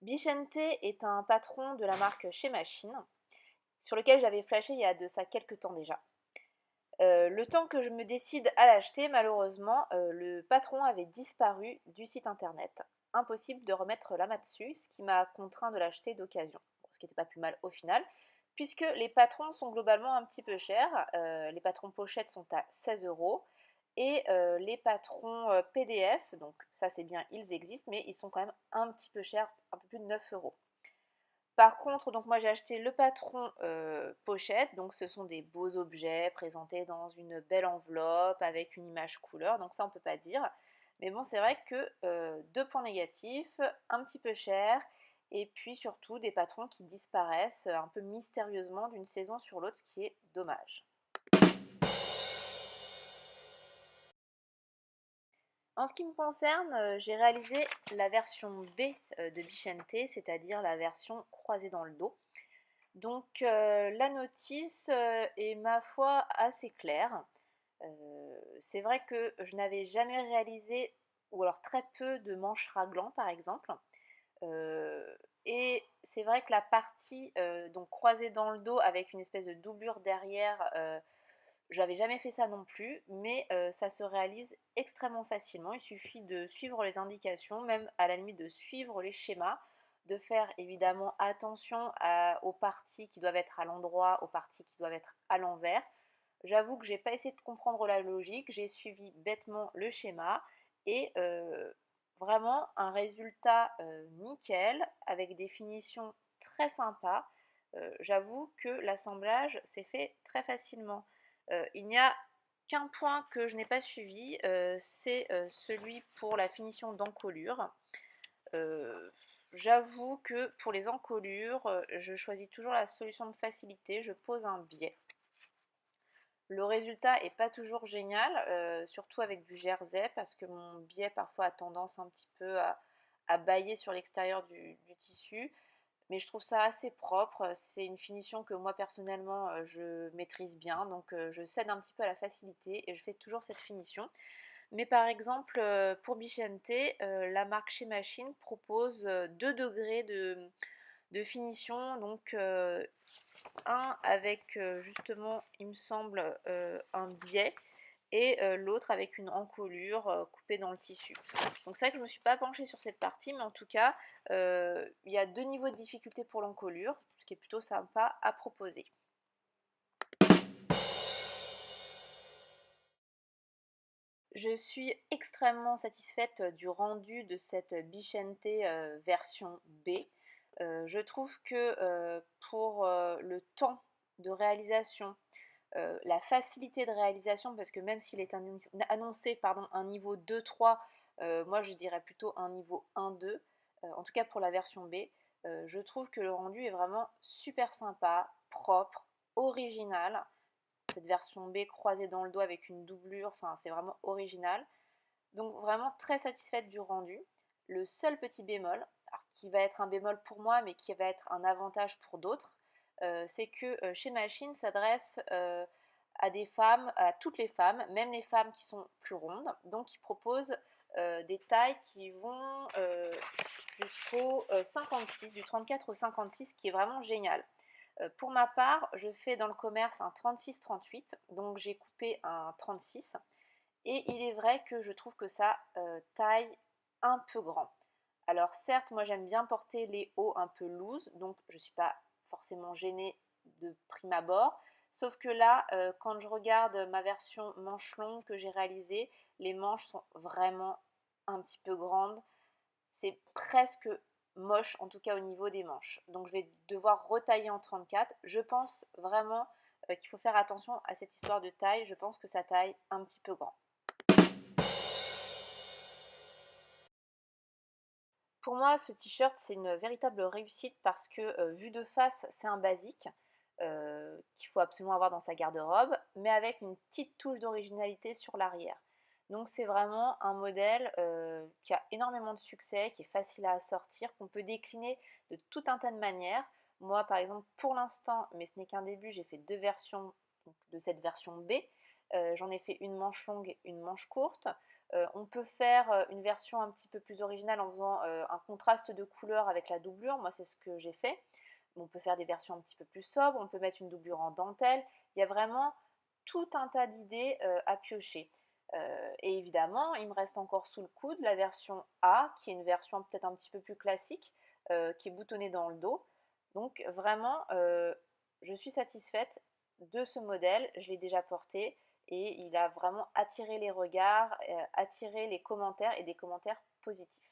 Bichente est un patron de la marque Chez Machine, sur lequel j'avais flashé il y a de ça quelques temps déjà. Le temps que je me décide à l'acheter, malheureusement, le patron avait disparu du site internet. Impossible de remettre la main dessus, ce qui m'a contraint de l'acheter d'occasion. Bon, ce qui n'était pas plus mal au final, puisque les patrons sont globalement un petit peu chers. Les patrons pochettes sont à 16 € et les patrons PDF, donc ça c'est bien, ils existent, mais ils sont quand même un petit peu chers, un peu plus de 9 €. Par contre, donc moi j'ai acheté le patron pochette, donc ce sont des beaux objets présentés dans une belle enveloppe avec une image couleur, donc ça on peut pas dire. Mais bon, c'est vrai que deux points négatifs, un petit peu cher, et puis surtout des patrons qui disparaissent un peu mystérieusement d'une saison sur l'autre, ce qui est dommage. En ce qui me concerne, j'ai réalisé la version B de Bichente, c'est-à-dire la version croisée dans le dos. Donc la notice est ma foi assez claire. C'est vrai que je n'avais jamais réalisé, ou alors très peu, de manches raglan par exemple. Heu et c'est vrai que la partie, donc croisée dans le dos avec une espèce de doublure derrière, j'avais jamais fait ça non plus, mais ça se réalise extrêmement facilement. Il suffit de suivre les indications, même à la limite de suivre les schémas, de faire évidemment attention aux parties qui doivent être à l'endroit, aux parties qui doivent être à l'envers. J'avoue que j'ai pas essayé de comprendre la logique, j'ai suivi bêtement le schéma et vraiment un résultat nickel avec des finitions très sympas. J'avoue que l'assemblage s'est fait très facilement. Il n'y a qu'un point que je n'ai pas suivi, c'est celui pour la finition d'encolure. Euh, J'avoue que pour les encolures, je choisis toujours la solution de facilité, je pose un biais. Le résultat est pas toujours génial, surtout avec du jersey, parce que mon biais parfois a tendance un petit peu à bâiller sur l'extérieur du tissu. Mais je trouve ça assez propre. C'est une finition que moi personnellement je maîtrise bien, donc je cède un petit peu à la facilité et je fais toujours cette finition. Mais par exemple pour Bichente, la marque Chez Machine propose 2 degrés de finition, donc un avec justement il me semble un biais et l'autre avec une encolure coupée dans le tissu. Donc c'est vrai que je ne me suis pas penchée sur cette partie, mais en tout cas, il y a deux niveaux de difficulté pour l'encolure, ce qui est plutôt sympa à proposer. Je suis extrêmement satisfaite du rendu de cette Bichente version B. Je trouve que pour le temps de réalisation, la facilité de réalisation, parce que même s'il est annoncé pardon, un niveau 2-3, moi je dirais plutôt un niveau 1-2, en tout cas pour la version B, je trouve que le rendu est vraiment super sympa, propre, original. Cette version B croisée dans le dos avec une doublure, enfin c'est vraiment original. Donc vraiment très satisfaite du rendu. Le seul petit bémol, alors, qui va être un bémol pour moi mais qui va être un avantage pour d'autres, c'est que Chez Machine s'adresse à des femmes, à toutes les femmes, même les femmes qui sont plus rondes. Donc ils proposent des tailles qui vont jusqu'au 56, du 34 au 56, qui est vraiment génial. Pour ma part, je fais dans le commerce un 36-38, donc j'ai coupé un 36. Et il est vrai que je trouve que ça taille un peu grand. Alors certes, moi j'aime bien porter les hauts un peu loose, donc je ne suis pas forcément gênée de prime abord. Sauf que là, quand je regarde ma version manche longue que j'ai réalisée, les manches sont vraiment un petit peu grandes. C'est presque moche, en tout cas au niveau des manches. Donc je vais devoir retailler en 34. Je pense vraiment qu'il faut faire attention à cette histoire de taille. Je pense que ça taille un petit peu grand. Pour moi, ce t-shirt, c'est une véritable réussite parce que vu de face, c'est un basique qu'il faut absolument avoir dans sa garde-robe, mais avec une petite touche d'originalité sur l'arrière. Donc c'est vraiment un modèle qui a énormément de succès, qui est facile à assortir, qu'on peut décliner de tout un tas de manières. Moi, par exemple, pour l'instant, mais ce n'est qu'un début, j'ai fait deux versions donc, de cette version B. J'en ai fait une manche longue, une manche courte. On peut faire une version un petit peu plus originale en faisant un contraste de couleurs avec la doublure. Moi, c'est ce que j'ai fait. On peut faire des versions un petit peu plus sobres, on peut mettre une doublure en dentelle. Il y a vraiment tout un tas d'idées à piocher. Et évidemment, il me reste encore sous le coude la version A, qui est une version peut-être un petit peu plus classique, qui est boutonnée dans le dos. Donc vraiment, je suis satisfaite de ce modèle. Je l'ai déjà porté et il a vraiment attiré les regards, attiré les commentaires et des commentaires positifs.